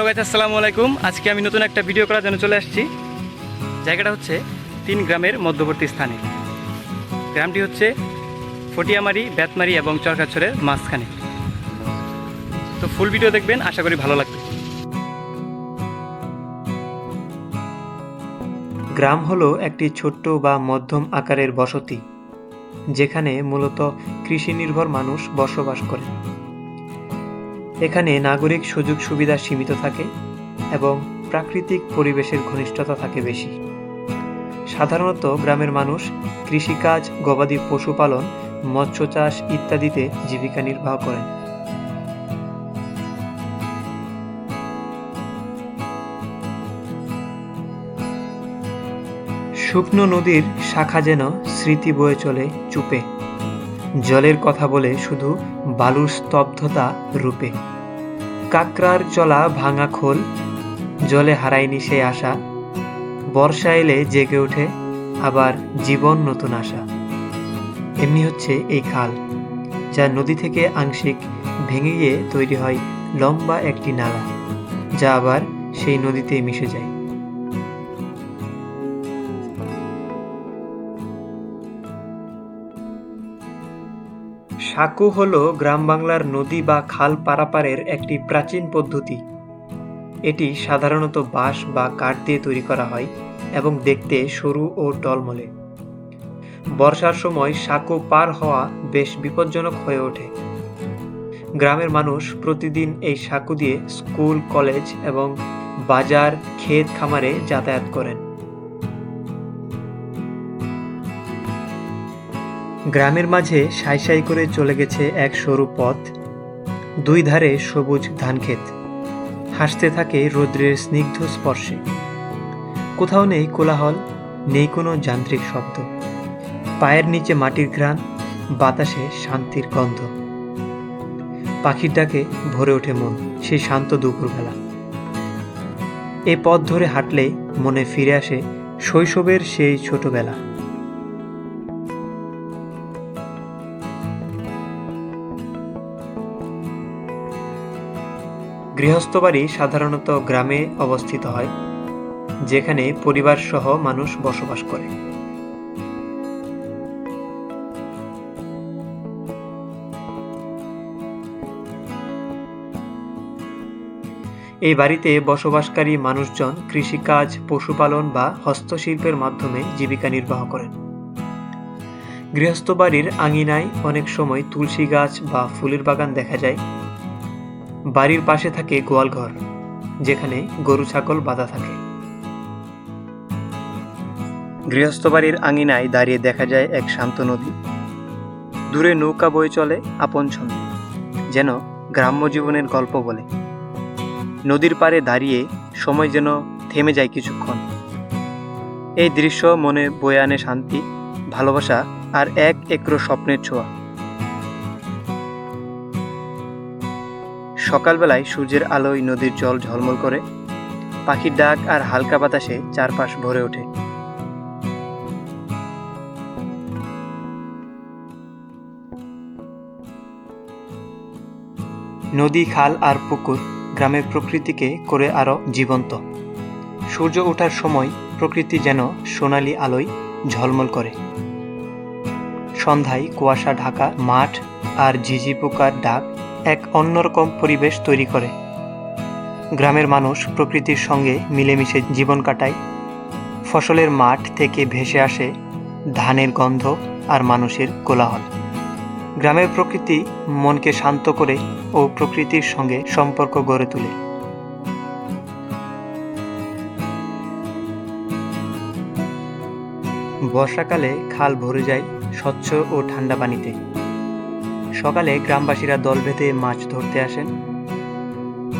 Guys, আসসালামু আলাইকুম। আজকে আমি নতুন একটা ভিডিও করার জন্য চলে আসছি। জায়গাটা হচ্ছে 3 গ্রামের মধ্যবর্তী স্থানে। গ্রামটি হচ্ছে ফটিয়ামারি, বেতমারি এবং চরকাছড়ের মাঝখানে। তো ফুল ভিডিও দেখবেন, আশা করি ভালো লাগবে। গ্রাম হলো একটি ছোট্ট বা মধ্যম আকারের বসতি, যেখানে মূলত কৃষি নির্ভর মানুষ বসবাস করে। এখানে নাগরিক সুযোগ সুবিধা সীমিত থাকে এবং প্রাকৃতিক পরিবেশের ঘনিষ্ঠতা থাকে বেশি। সাধারণত গ্রামের মানুষ কৃষিকাজ, গবাদি পশুপালন, মৎস্য চাষ ইত্যাদিতে জীবিকা নির্বাহ করেন। শুকনো নদীর শাখা যেন স্মৃতি বয়ে চলে চুপে, জলের কথা বলে শুধু বালুর স্তব্ধতা রূপে। কাকড়ার চলা ভাঙা খোল, জলে হারায়নি সে আশা, বর্ষা এলে জেগে ওঠে আবার জীবন নতুন আশা। এমনি হচ্ছে এই খাল, যা নদী থেকে আংশিক ভেঙে গিয়ে তৈরি হয় লম্বা একটি নালা, যা আবার সেই নদীতেই মিশে যায়। সাঁকো হলো গ্রাম বাংলার নদী বা খাল পারাপারের একটি প্রাচীন পদ্ধতি। এটি সাধারণত বাঁশ বা কাঠ দিয়ে তৈরি করা হয় এবং দেখতে সরু ও টলমলে। বর্ষার সময় সাঁকো পার হওয়া বেশ বিপজ্জনক হয়ে ওঠে। গ্রামের মানুষ প্রতিদিন এই সাঁকো দিয়ে স্কুল, কলেজ এবং বাজার, ক্ষেত খামারে যাতায়াত করেন। গ্রামের মাঝে সাই সাই করে চলে গেছে এক সরু পথ, দুই ধারে সবুজ ধানক্ষেত হাসতে থাকে রৌদ্রের স্নিগ্ধ স্পর্শে। কোথাও নেই কোলাহল, নেই কোনো যান্ত্রিক শব্দ। পায়ের নিচে মাটির ঘ্রাণ, বাতাসে শান্তির গন্ধ। পাখির ডাকে ভরে ওঠে মন সেই শান্ত দুপুরবেলা। এই পথ ধরে হাঁটলেই মনে ফিরে আসে শৈশবের সেই ছোটবেলা। গৃহস্থ বাড়ি সাধারণত গ্রামে অবস্থিত হয়, যেখানে পরিবার সহ মানুষ বসবাস করে। এই বাড়িতে বসবাসকারী মানুষজন কৃষিকাজ, পশুপালন বা হস্তশিল্পের মাধ্যমে জীবিকা নির্বাহ করেন। গৃহস্থ বাড়ির আঙিনায় অনেক সময় তুলসী গাছ বা ফুলের বাগান দেখা যায়। বাড়ির পাশে থাকে গোয়ালঘর, যেখানে গরু ছাগল বাঁধা থাকে। গৃহস্থ বাড়ির আঙিনায় দাঁড়িয়ে দেখা যায় এক শান্ত নদী। দূরে নৌকা বয়ে চলে আপন ছন্দে, যেন গ্রাম্য জীবনের গল্প বলে। নদীর পাড়ে দাঁড়িয়ে সময় যেন থেমে যায় কিছুক্ষণ। এই দৃশ্য মনে বয়ে আনে শান্তি, ভালোবাসা আর এক একরো স্বপ্নের ছোঁয়া। সকালবেলায় সূর্যের আলোয় নদীর জল ঝলমল করে, পাখির ডাক আর হালকা বাতাসে চারপাশ ভরে ওঠে। নদী, খাল আর পুকুর গ্রামের প্রকৃতিকে করে আরো জীবন্ত। সূর্য ওঠার সময় প্রকৃতি যেন সোনালি আলোয় ঝলমল করে। সন্ধ্যায় কুয়াশা ঢাকা মাঠ আর ঝিঝি পোকার ডাক এক অন্যরকম পরিবেশ তৈরি করে। গ্রামের মানুষ প্রকৃতির সঙ্গে মিলেমিশে জীবন কাটায়। ফসলের মাঠ থেকে ভেসে আসে ধানের গন্ধ আর মানুষের কোলাহল। গ্রামের প্রকৃতি মনকে শান্ত করে ও প্রকৃতির সঙ্গে সম্পর্ক গড়ে তোলে। বর্ষাকালে খাল ভরে যায় স্বচ্ছ ও ঠান্ডা পানিতে। সকালে গ্রামবাসীরা দল বেঁধে মাছ ধরতে আসেন।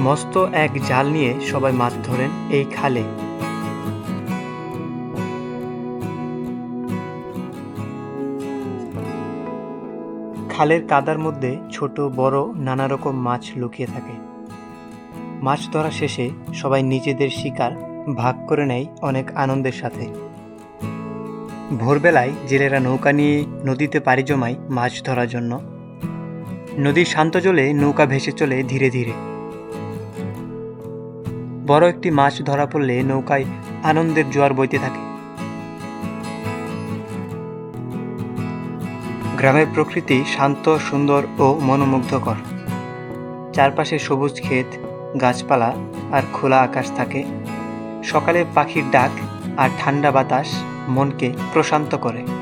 মস্ত এক জাল নিয়ে সবাই মাছ ধরেন এই খালে। খালের কাদার মধ্যে ছোট বড় নানা রকম মাছ লুকিয়ে থাকে। মাছ ধরা শেষে সবাই নিজেদের শিকার ভাগ করে নেয় অনেক আনন্দের সাথে। ভোরবেলায় জেলেরা নৌকা নিয়ে নদীতে পাড়ি জমায় মাছ ধরার জন্য। নদীর শান্ত জলে নৌকা ভেসে চলে ধীরে ধীরে। বড় একটি মাছ ধরা পড়লে নৌকায় আনন্দের জোয়ার বইতে থাকে। গ্রামের প্রকৃতি শান্ত, সুন্দর ও মনোমুগ্ধকর। চারপাশে সবুজ ক্ষেত, গাছপালা আর খোলা আকাশ থাকে। সকালে পাখির ডাক আর ঠান্ডা বাতাস মনকে প্রশান্ত করে।